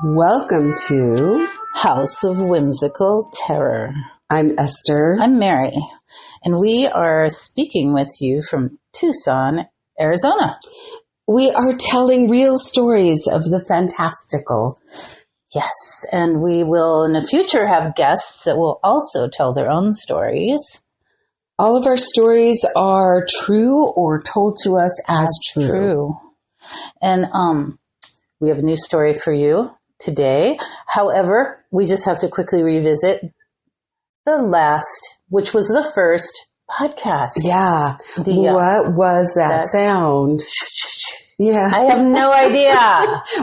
Welcome to House of Whimsical Terror. I'm Esther. I'm Mary, and we are speaking with you from Tucson, Arizona. We are telling real stories of the fantastical. Yes, and we will in the future have guests that will also tell their own stories. All of our stories are true or told to us as true. And we have a new story for you today. However, we just have to quickly revisit the last, which was the first podcast. Yeah. What was that sound? Yeah. I have no idea.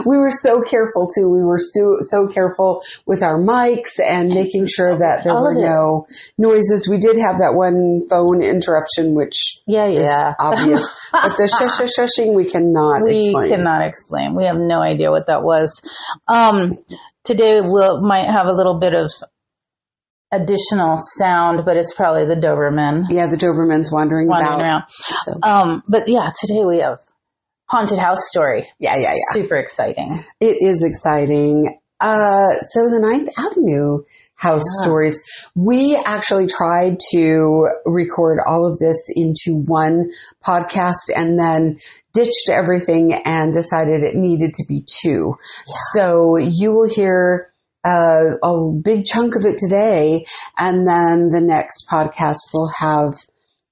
We were so careful too. We were so careful with our mics and making sure that there were no noises. We did have that one phone interruption, which is obvious. But the shushing we cannot explain. We cannot explain. We have no idea what that was. Today might have a little bit of additional sound, but it's probably the Doberman. Yeah, the Doberman's wandering around. So. But yeah, today we have haunted house story. Yeah. Super exciting. It is exciting. So the Ninth Avenue house stories, we actually tried to record all of this into one podcast and then ditched everything and decided it needed to be two. Yeah. So you will hear a big chunk of it today, and then the next podcast will have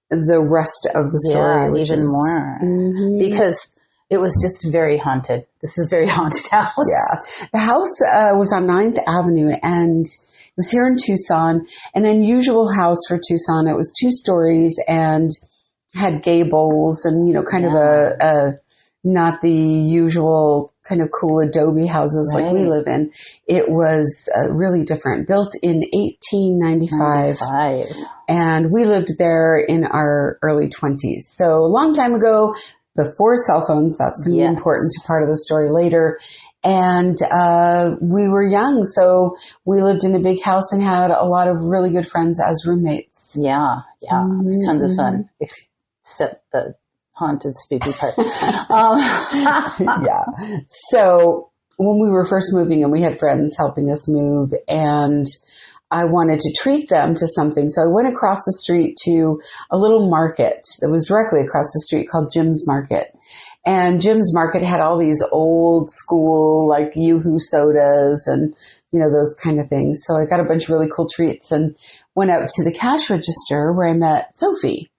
the rest of the story. Yeah, even more. Mm-hmm. Because it was just very haunted. This is a very haunted house. Yeah. The house was on 9th Avenue, and it was here in Tucson, an unusual house for Tucson. It was 2 stories and had gables and, kind of a not the usual kind of cool adobe houses like we live in. It was really different, built in 1895. And we lived there in our early 20s. So a long time ago, before cell phones. That's going to be an important part of the story later. And we were young, so we lived in a big house and had a lot of really good friends as roommates. Yeah. Mm-hmm. It's tons of fun, except the haunted, spooky part. Yeah. So when we were first moving in, we had friends helping us move, and I wanted to treat them to something. So I went across the street to a little market that was directly across the street called Jim's Market. And Jim's Market had all these old school, like Yoo-hoo sodas and, those kind of things. So I got a bunch of really cool treats and went out to the cash register where I met Sophie.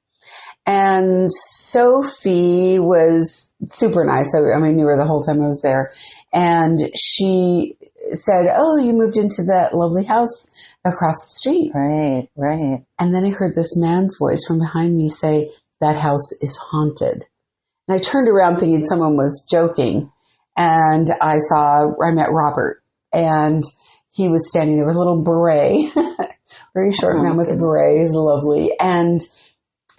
And Sophie was super nice. I knew her the whole time I was there. And she said, "Oh, you moved into that lovely house across the street." Right. And then I heard this man's voice from behind me say, "That house is haunted." And I turned around thinking someone was joking. And I met Robert, and he was standing there with a little beret, very short man with a beret. He's lovely. And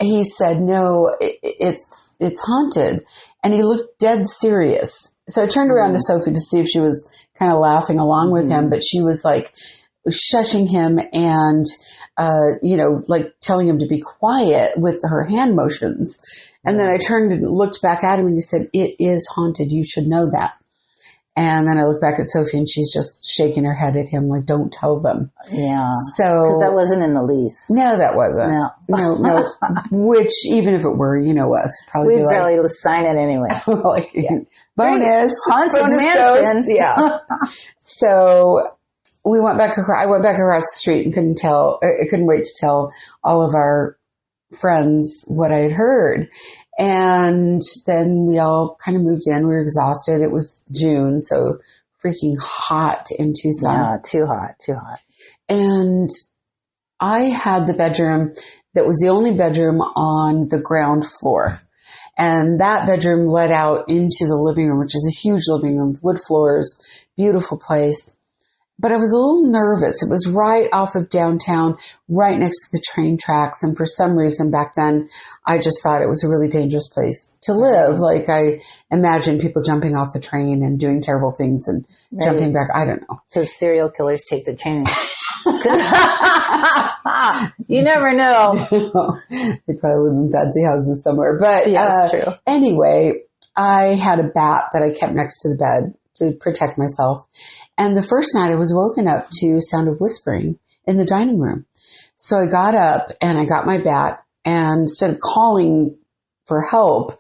he said, "No, it's haunted." And he looked dead serious. So I turned around to Sophie to see if she was kind of laughing along with him, but she was like shushing him and, like telling him to be quiet with her hand motions. And then I turned and looked back at him and he said, "It is haunted. You should know that." And then I looked back at Sophie and she's just shaking her head at him like, "Don't tell them." Yeah. So, because that wasn't in the lease. No, that wasn't. No. Which, even if it were, us, probably we'd barely sign it anyway. Bonus. Haunted bonus mansion. Ghost. Yeah. So we went back across, I went back across the street and I couldn't wait to tell all of our friends what I had heard. And then we all kind of moved in. We were exhausted. It was June, so freaking hot in Tucson. Yeah, too hot. And I had the bedroom that was the only bedroom on the ground floor. And that bedroom led out into the living room, which is a huge living room with wood floors, beautiful place. But I was a little nervous. It was right off of downtown, right next to the train tracks. And for some reason back then, I just thought it was a really dangerous place to live. Like I imagined people jumping off the train and doing terrible things and jumping back. I don't know. Because serial killers take the train. You never know. They probably live in fancy houses somewhere. But Yeah, that's true. Anyway, I had a bat that I kept next to the bed to protect myself. And the first night I was woken up to sound of whispering in the dining room. So I got up and I got my bat, and instead of calling for help,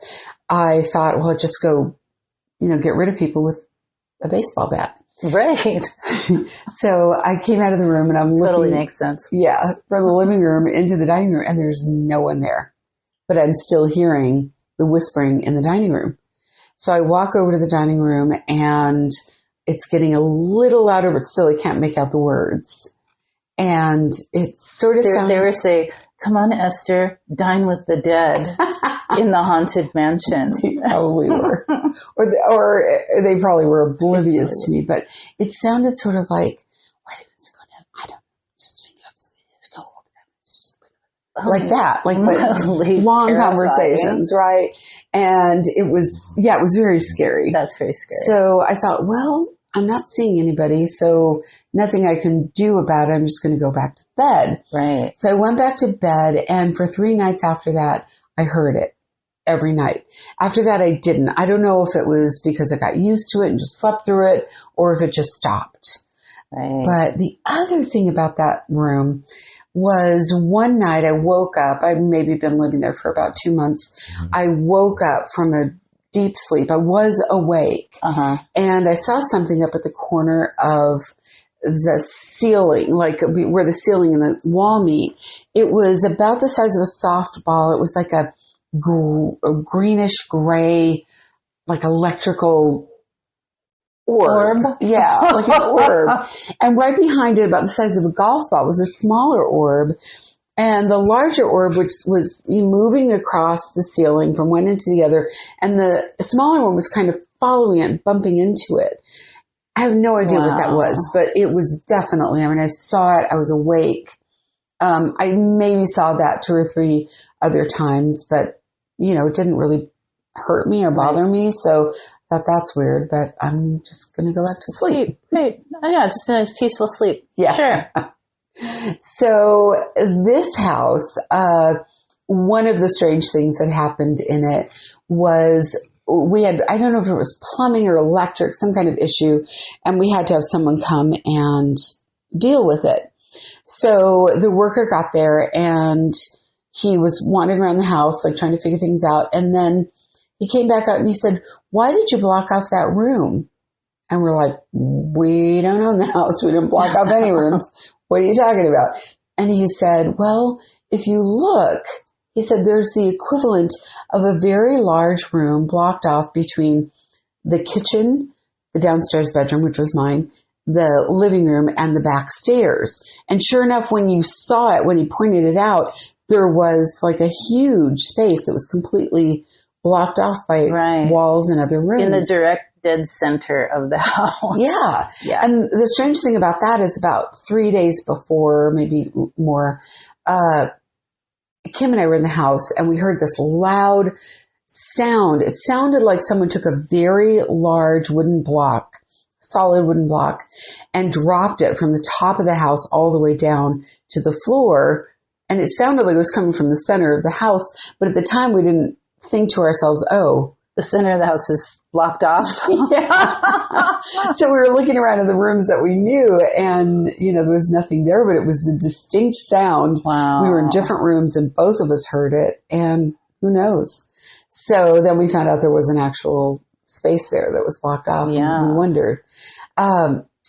I thought, well, just go, get rid of people with a baseball bat. Right. So I came out of the room and I'm looking. Totally makes sense. Yeah, from the living room into the dining room, and there's no one there. But I'm still hearing the whispering in the dining room. So I walk over to the dining room, and it's getting a little louder, but still I can't make out the words. And it sort of sounds... They were saying, come on, Esther, dine with the dead in the haunted mansion. They probably were. Or they probably were oblivious to me. But it sounded sort of like, wait a minute, I don't know. Just go over them. Like that. Like long terrifying. Conversations, right? And it was very scary. That's very scary. So I thought, well, I'm not seeing anybody, so nothing I can do about it. I'm just going to go back to bed. Right. So I went back to bed, and for 3 nights after that, I heard it every night. After that, I didn't. I don't know if it was because I got used to it and just slept through it, or if it just stopped. Right. But the other thing about that room was one night I woke up. I'd maybe been living there for about 2 months. I woke up from a deep sleep. I was awake, and I saw something up at the corner of the ceiling, like where the ceiling and the wall meet. It was about the size of a softball. It was like a greenish gray, like electrical orb. Yeah, like an orb. And right behind it, about the size of a golf ball, was a smaller orb. And the larger orb, which was moving across the ceiling from one end to the other, and the smaller one was kind of following it, bumping into it. I have no idea what that was, but it was definitely, I saw it, I was awake. I maybe saw that 2 or 3 other times, but, it didn't really hurt me or bother me, so I thought that's weird, but I'm just going to go back to sleep. Right. Yeah, just a nice peaceful sleep. Yeah. Sure. So this house, one of the strange things that happened in it was we had, I don't know if it was plumbing or electric, some kind of issue, and we had to have someone come and deal with it. So the worker got there, and he was wandering around the house, like trying to figure things out. And then he came back out and he said, "Why did you block off that room?" And we're like, "We don't own the house. We didn't block off any rooms. What are you talking about?" And he said, "Well, if you look," he said, "there's the equivalent of a very large room blocked off between the kitchen, the downstairs bedroom, which was mine, the living room, and the back stairs." And sure enough, when you saw it, when he pointed it out, there was like a huge space that was completely blocked off by walls and other rooms. In the direct dead center of the house. Yeah. And the strange thing about that is about 3 days before, maybe more, Kim and I were in the house, and we heard this loud sound. It sounded like someone took a very large solid wooden block, and dropped it from the top of the house all the way down to the floor. And it sounded like it was coming from the center of the house. But at the time, we didn't think to ourselves, oh, the center of the house is blocked off. So we were looking around in the rooms that we knew, and, there was nothing there, but it was a distinct sound. Wow. We were in different rooms, and both of us heard it, and who knows? So then we found out there was an actual space there that was blocked off, and we wondered.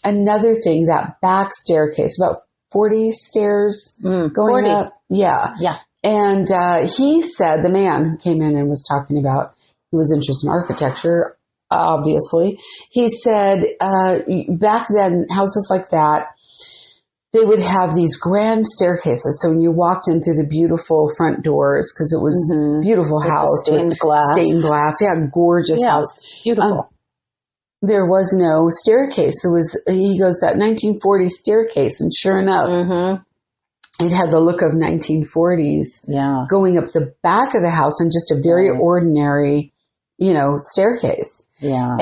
Another thing, that back staircase, about 40 stairs going 40. up. Yeah. And he said, the man who came in and was talking about, who was interested in architecture, obviously, he said back then, houses like that, they would have these grand staircases. So when you walked in through the beautiful front doors, because it was a beautiful house. Stained glass. Yeah, gorgeous house. Beautiful. There was no staircase. He goes, that 1940s staircase. And sure enough, it had the look of 1940s going up the back of the house on just a very ordinary, staircase. Yeah.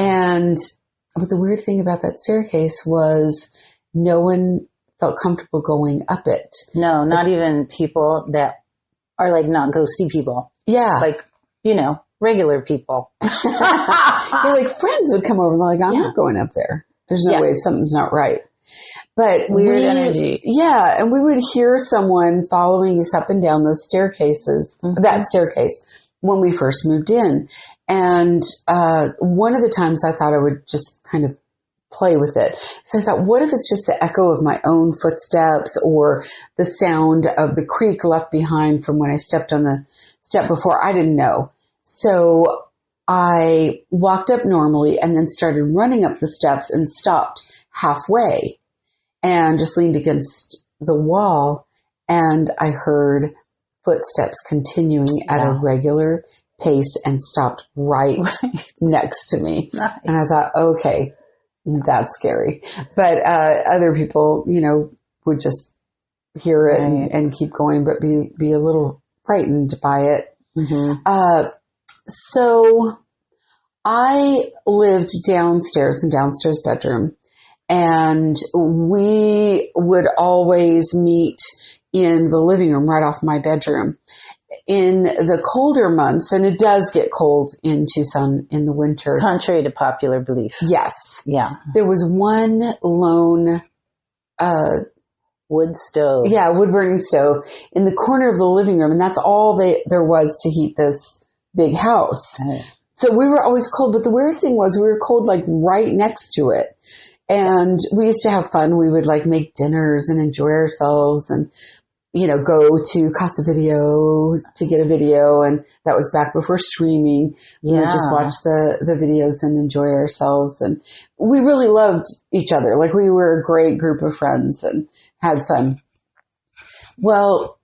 But the weird thing about that staircase was no one felt comfortable going up it. No, not even people that are like not ghosty people. Yeah. Like, regular people. Like friends would come over and they're like, I'm not going up there. There's no way, something's not right. But weird energy. Yeah. And we would hear someone following us up and down those staircases, that staircase, when we first moved in. And one of the times I thought I would just kind of play with it. So I thought, what if it's just the echo of my own footsteps or the sound of the creak left behind from when I stepped on the step before? I didn't know. So I walked up normally and then started running up the steps and stopped halfway and just leaned against the wall. And I heard footsteps continuing at a regular pace and stopped right next to me. Nice. And I thought, okay, that's scary. But other people, would just hear it and keep going, but be a little frightened by it. Mm-hmm. So I lived downstairs in the downstairs bedroom, and we would always meet in the living room right off my bedroom. In the colder months, and it does get cold in Tucson in the winter. Contrary to popular belief. Yes. Yeah. There was one lone wood stove. Yeah, wood burning stove in the corner of the living room, and that's all there was to heat this big house. Right. So we were always cold, but the weird thing was we were cold like right next to it. And we used to have fun. We would like make dinners and enjoy ourselves and go to Casa Video to get a video. And that was back before streaming. We would just watch the videos and enjoy ourselves. And we really loved each other. Like we were a great group of friends and had fun. Well,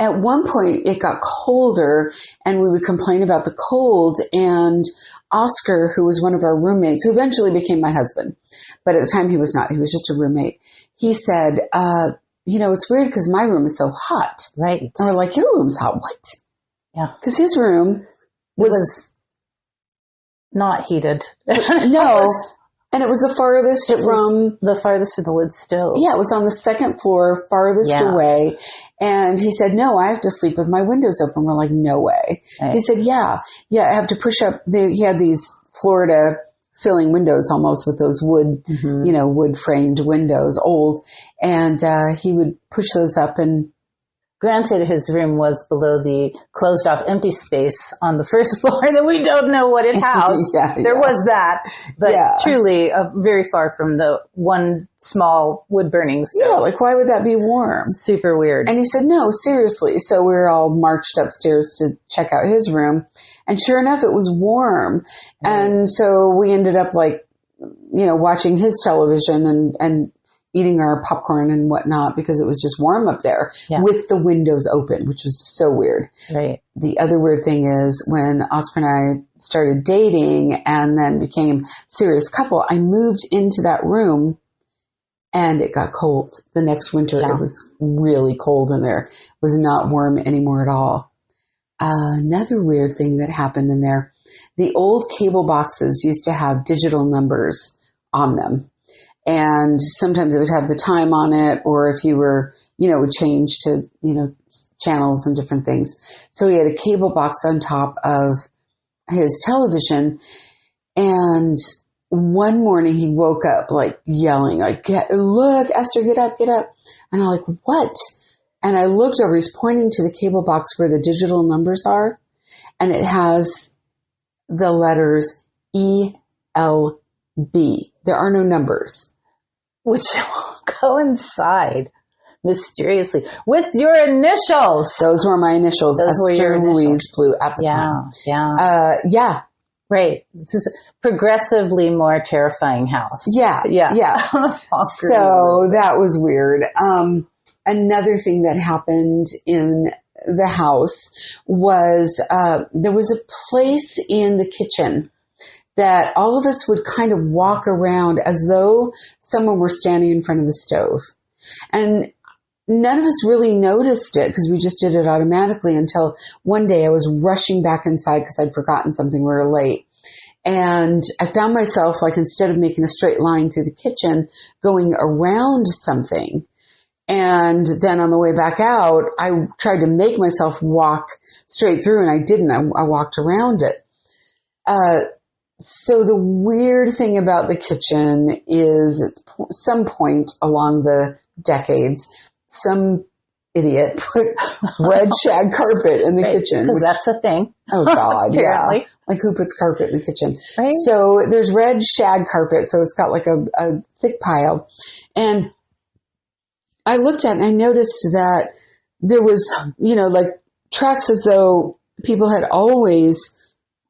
at one point it got colder and we would complain about the cold, and Oscar, who was one of our roommates, who eventually became my husband, but at the time he was not, he was just a roommate. He said, it's weird because my room is so hot. Right. And we're like, your room's hot. What? Yeah. Because his room was not heated. No. And it was the farthest from the wood stove. Yeah, it was on the second floor, farthest away. And he said, no, I have to sleep with my windows open. We're like, no way. Right. He said, yeah, I have to push up. He had these Florida ceiling windows almost with those wood, wood framed windows, old. And he would push those up. And granted, his room was below the closed off empty space on the first floor that we don't know what it housed. There was that, but truly very far from the one small wood burning stove. Yeah, like why would that be warm? Super weird. And he said, no, seriously. So we were all marched upstairs to check out his room. And sure enough, it was warm. And so we ended up watching his television and eating our popcorn and whatnot because it was just warm up there with the windows open, which was so weird. Right. The other weird thing is when Oscar and I started dating and then became a serious couple, I moved into that room and it got cold. The next winter, it was really cold in there. It was not warm anymore at all. Another weird thing that happened in there, the old cable boxes used to have digital numbers on them. And sometimes it would have the time on it, or if you were, it would change to, channels and different things. So he had a cable box on top of his television. And one morning he woke up like yelling, like, look, Esther, get up, get up. And I'm like, what? And I looked over, he's pointing to the cable box where the digital numbers are. And it has the letters ELB. There are no numbers. Which coincide mysteriously with your initials. Those were my initials. Esther Louise Blue at the time. Yeah. Right. This is a progressively more terrifying house. Yeah. So that was weird. Another thing that happened in the house was there was a place in the kitchen that all of us would kind of walk around as though someone were standing in front of the stove. And none of us really noticed it because we just did it automatically until one day I was rushing back inside because I'd forgotten something. We were late. And I found myself, like, instead of making a straight line through the kitchen, going around something. And then on the way back out, I tried to make myself walk straight through, and I didn't. I walked around it. So the weird thing about the kitchen is at some point along the decades, some idiot put red shag carpet in the kitchen. Because that's a thing. Oh, God, yeah. Apparently. Like, who puts carpet in the kitchen? Right. So there's red shag carpet, so it's got like a thick pile. And I looked at it and I noticed that there was, like tracks as though people had always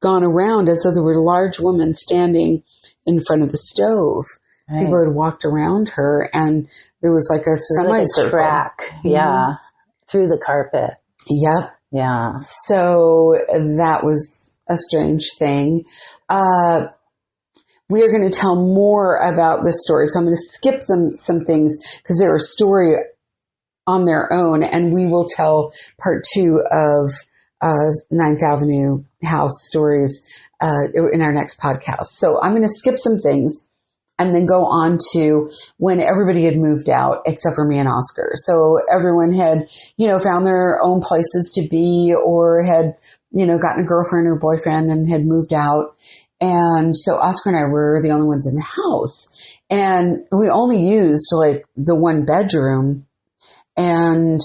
gone around, as though there were a large woman standing in front of the stove. Right. People had walked around her, and there was like a semicircle. Track, yeah, through the carpet. Yep. Yeah. So that was a strange thing. We are going to tell more about this story. So I'm going to skip some things because they're a story on their own, and we will tell part 2 of 9th Avenue House stories in our next podcast. So I'm going to skip some things and then go on to when everybody had moved out except for me and Oscar. So everyone had, found their own places to be, or had, gotten a girlfriend or boyfriend and had moved out. And so Oscar and I were the only ones in the house, and we only used like the one bedroom. And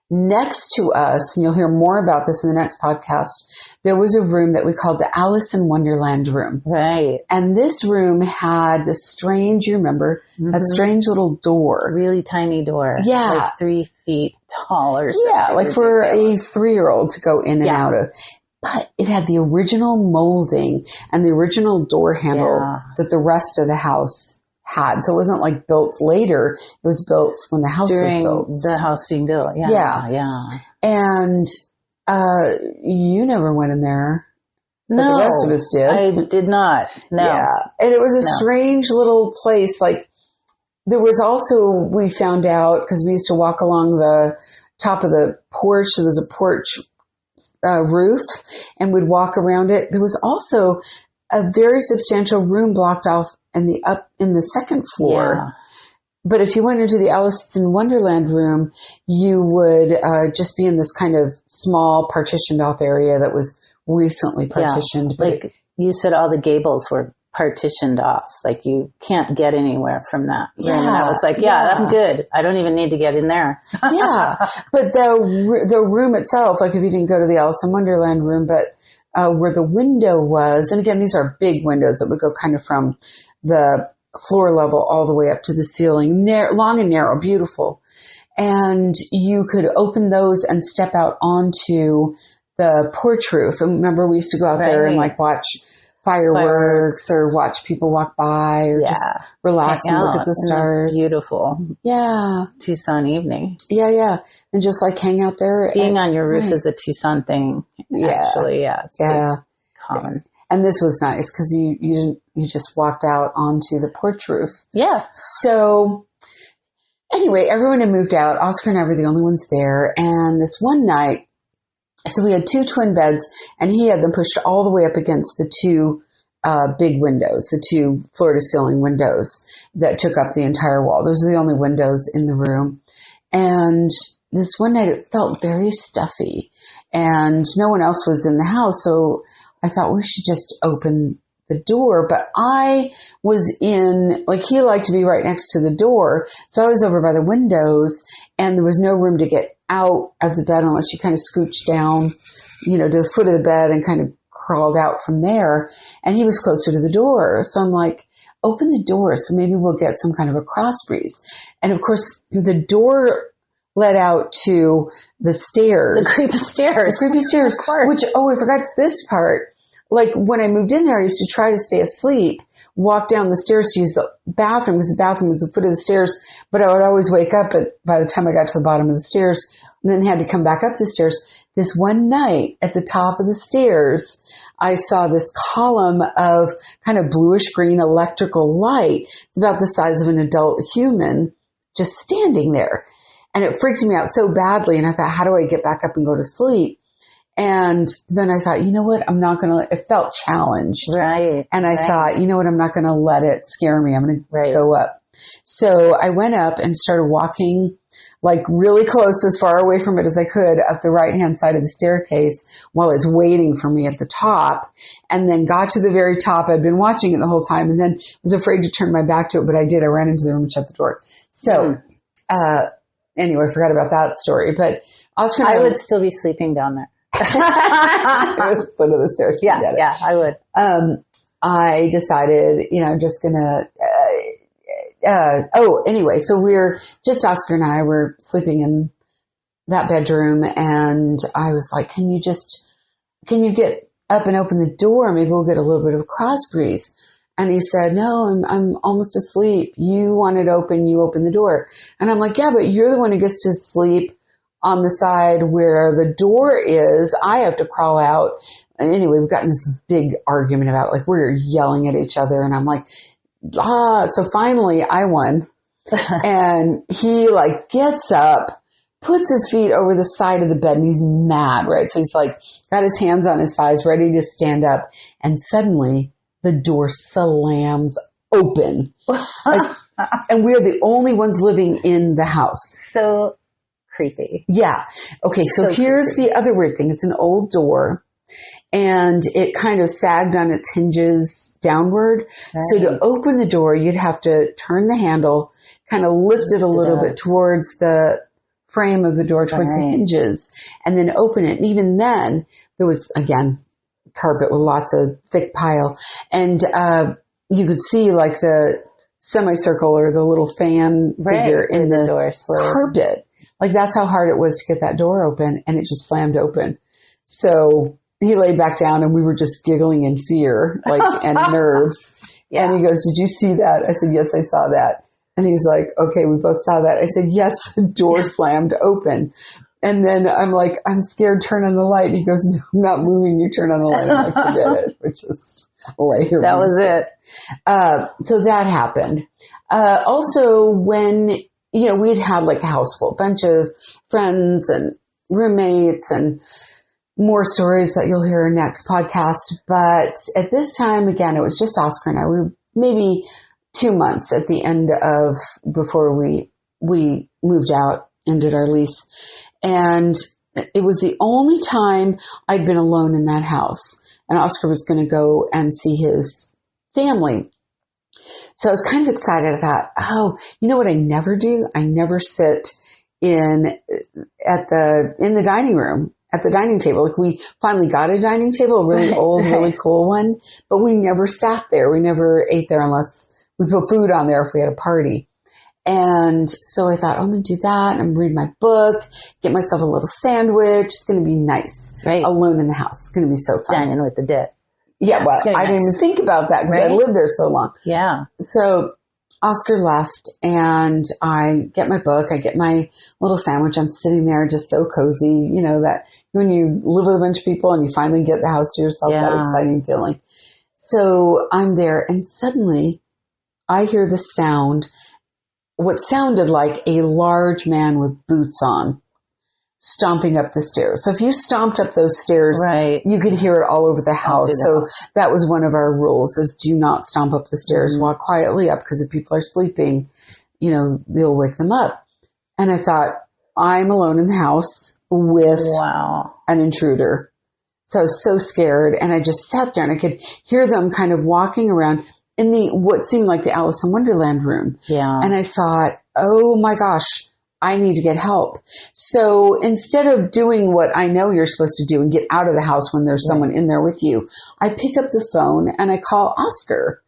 next to us, and you'll hear more about this in the next podcast, there was a room that we called the Alice in Wonderland room. Right. And this room had this strange, you remember, that strange little door. Really tiny door. Yeah. Like 3 feet tall or something. Yeah, like for a 3-year-old to go in and out of. But it had the original molding and the original door handle that the rest of the house had. So it wasn't like built later. It was built when the house was built. The house being built. Yeah. And you never went in there. But No. the rest of us did. I did not. No. Yeah. And it was a strange little place. Like, there was also, we found out, because we used to walk along the top of the porch. There was a porch roof, and we'd walk around it. There was also a very substantial room blocked off in the second floor. Yeah. But if you went into the Alice in Wonderland room, you would just be in this kind of small partitioned off area that was recently partitioned. Yeah. Like you said, all the gables were partitioned off. Like you can't get anywhere from that room. Yeah. And I was like, I'm good. I don't even need to get in there. Yeah. But the room itself, like if you didn't go to the Alice in Wonderland room, but where the window was, and again, these are big windows that would go kind of from the floor level all the way up to the ceiling, long and narrow, beautiful. And you could open those and step out onto the porch roof. And remember, we used to go out there and like watch fireworks or watch people walk by or just relax and look at the stars. Beautiful. Yeah. Tucson evening. Yeah. And just like hang out there. Being on your roof is a Tucson thing. Actually. Yeah. It's common. And this was nice because you just walked out onto the porch roof. Yeah. So anyway, everyone had moved out. Oscar and I were the only ones there. And this one night, so we had 2 twin beds, and he had them pushed all the way up against the 2 big windows, the 2 floor-to-ceiling windows that took up the entire wall. Those are the only windows in the room. And this one night, it felt very stuffy, and no one else was in the house, so I thought we should just open the door. But I was he liked to be right next to the door, so I was over by the windows, and there was no room to get out of the bed unless you kind of scooched down, to the foot of the bed and kind of crawled out from there. And he was closer to the door. So I'm like, open the door so maybe we'll get some kind of a cross breeze. And of course, the door led out to the stairs. The creepy stairs. Of course. Which, I forgot this part. Like when I moved in there, I used to try to stay asleep, walk down the stairs to use the bathroom because the bathroom was the foot of the stairs. But I would always wake up by the time I got to the bottom of the stairs, and then had to come back up the stairs. This one night at the top of the stairs, I saw this column of kind of bluish green electrical light. It's about the size of an adult human just standing there. And it freaked me out so badly. And I thought, how do I get back up and go to sleep? And then I thought, you know what? I'm not going to, it felt challenged. Right. And I thought, you know what? I'm not going to let it scare me. I'm going to go up. So I went up and started walking like really close, as far away from it as I could, up the right-hand side of the staircase while it's waiting for me at the top, and then got to the very top. I'd been watching it the whole time and then was afraid to turn my back to it, but I did. I ran into the room and shut the door. So, anyway, I forgot about that story, but Oscar and I would still be sleeping down there. at the foot of the stairs. Yeah, I would. I decided, I'm just gonna, anyway, so Oscar and I were sleeping in that bedroom, and I was like, can you get up and open the door? Maybe we'll get a little bit of a cross breeze. And he said, no, I'm almost asleep. You want it open, you open the door. And I'm like, yeah, but you're the one who gets to sleep on the side where the door is. I have to crawl out. And anyway, we've gotten this big argument about it. Like, we're yelling at each other, and I'm like, so finally I won. And he like gets up, puts his feet over the side of the bed, and he's mad, right? So he's like got his hands on his thighs, ready to stand up. And suddenly the door slams open. And we're the only ones living in the house. So creepy. Yeah. Okay. So here's the other weird thing. It's an old door. And it kind of sagged on its hinges downward. Right. So to open the door, you'd have to turn the handle, kind of lift it a little bit towards the frame of the door, towards the hinges, and then open it. And even then, there was, again, carpet with lots of thick pile. And you could see like the semicircle or the little fan figure in the door carpet. Like, that's how hard it was to get that door open, and it just slammed open. So he laid back down, and we were just giggling in fear, like, and nerves. And he goes, did you see that? I said, yes, I saw that. And he's like, okay, we both saw that. I said, yes, the door slammed open. And then I'm like, I'm scared, turn on the light. And he goes, no, I'm not moving. You turn on the light. I'm like, forget it. We're just lay here. That was it. So that happened. Also, when, we'd had like a house full, bunch of friends and roommates, and more stories that you'll hear in next podcast. But at this time, again, it was just Oscar and I. We were maybe 2 months at the end of before we moved out and did our lease. And it was the only time I'd been alone in that house. And Oscar was going to go and see his family. So I was kind of excited. I thought, you know what I never do? I never sit in the dining room, at the dining table. Like, we finally got a dining table, a really old, really cool one, but we never sat there. We never ate there unless we put food on there if we had a party. And so I thought, I'm going to do that. I'm going to read my book, get myself a little sandwich. It's going to be nice. Right. Alone in the house. It's going to be so fun. Dining with the dead. Yeah, well, I didn't even think about that because I lived there so long. Yeah. So Oscar left, and I get my book, I get my little sandwich. I'm sitting there just so cozy, that when you live with a bunch of people and you finally get the house to yourself, that exciting feeling. So I'm there, and suddenly I hear the sound, what sounded like a large man with boots on, stomping up the stairs. So if you stomped up those stairs, you could hear it all over the house. So that was one of our rules, is do not stomp up the stairs. Walk quietly up, because if people are sleeping, they'll wake them up. And I thought, I'm alone in the house with an intruder. So I was so scared, and I just sat there, and I could hear them kind of walking around in what seemed like the Alice in Wonderland room. Yeah. And I thought, oh my gosh, I need to get help. So instead of doing what I know you're supposed to do and get out of the house when there's someone in there with you, I pick up the phone and I call Oscar.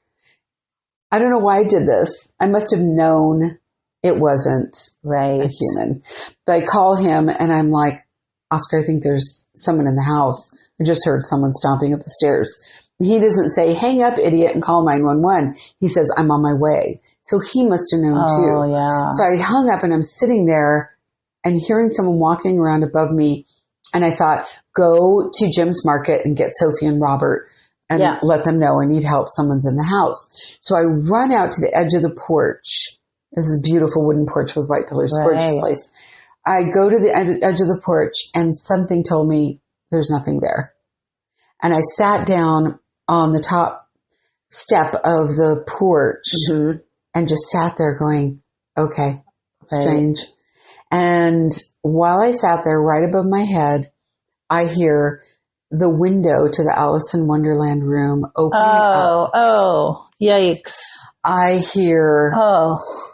I don't know why I did this. I must have known it wasn't a human. But I call him, and I'm like, Oscar, I think there's someone in the house. I just heard someone stomping up the stairs. He doesn't say, hang up, idiot, and call 911. He says, I'm on my way. So he must have known too. Yeah. So I hung up, and I'm sitting there and hearing someone walking around above me. And I thought, go to Jim's Market and get Sophie and Robert and let them know I need help. Someone's in the house. So I run out to the edge of the porch. This is a beautiful wooden porch with white pillars, gorgeous place. I go to the edge of the porch, and something told me there's nothing there. And I sat down on the top step of the porch and just sat there going, okay, strange. Right. And while I sat there right above my head, I hear the window to the Alice in Wonderland room opening up. Oh, yikes. I hear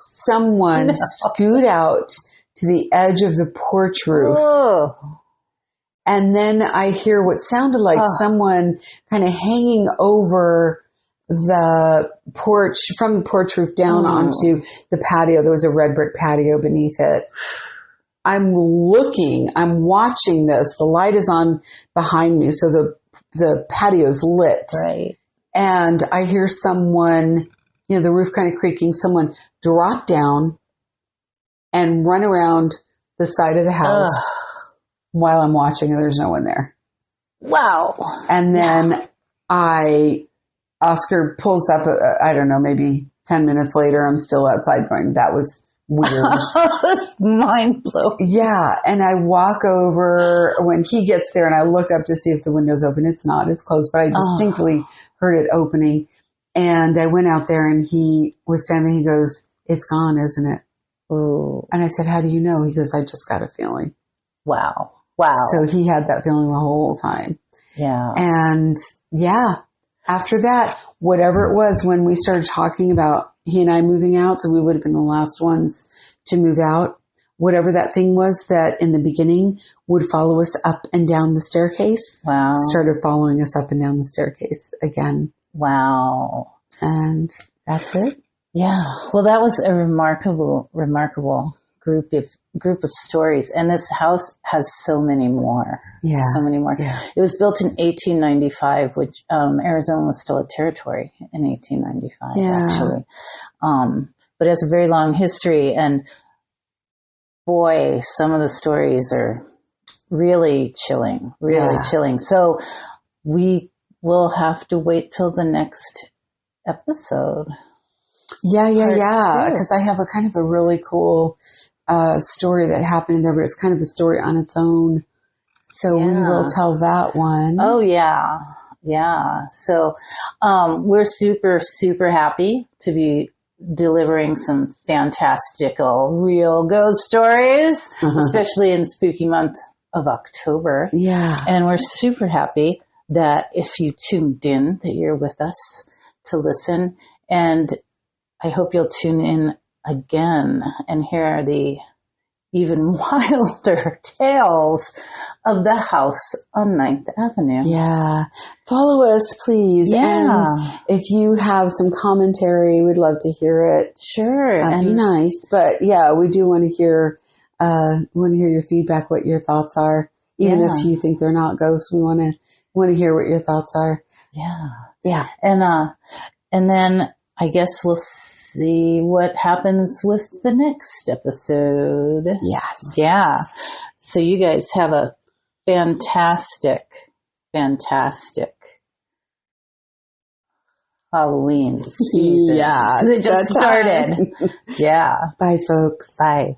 someone scoot out to the edge of the porch roof. Oh. And then I hear what sounded like someone kind of hanging over the porch, from the porch roof down onto the patio. There was a red brick patio beneath it. I'm watching this. The light is on behind me, so the patio's lit. Right. And I hear someone, the roof kind of creaking, someone drop down and run around the side of the house while I'm watching, and there's no one there. Wow. And then Oscar pulls up, I don't know, maybe 10 minutes later, I'm still outside going, that was weird. That's mind-blowing. Yeah. And I walk over when he gets there and I look up to see if the window's open. It's not, it's closed, but I distinctly heard it opening. And I went out there and he was standing there. He goes, it's gone, isn't it? Ooh. And I said, how do you know? He goes, I just got a feeling. Wow. So he had that feeling the whole time. Yeah. And after that, whatever it was, when we started talking about he and I moving out, so we would have been the last ones to move out, whatever that thing was that in the beginning would follow us up and down the staircase, started following us up and down the staircase again. Wow. And that's it. Yeah. Well, that was a remarkable group of stories. And this house has so many more. Yeah. So many more. Yeah. It was built in 1895, which Arizona was still a territory in 1895, actually. But it has a very long history. And boy, some of the stories are really chilling, chilling. So we will have to wait till the next episode. Yeah. Because I have a kind of a really cool story that happened in there, but it's kind of a story on its own. So we will tell that one. Oh, yeah. Yeah. So we're super, super happy to be delivering some fantastical real ghost stories, especially in spooky month of October. Yeah. And we're super happy that if you tuned in, that you're with us to listen. And I hope you'll tune in again and hear the even wilder tales of the house on 9th Avenue. Yeah. Follow us, please. Yeah. And if you have some commentary, we'd love to hear it. Sure. That'd be nice. But yeah, we do want to hear your feedback, what your thoughts are. Even if you think they're not ghosts, we want to hear what your thoughts are. Yeah. Yeah. And then I guess we'll see what happens with the next episode. Yes. Yeah. So you guys have a fantastic Halloween season. Yeah. Because it just started. Yeah. Bye, folks. Bye.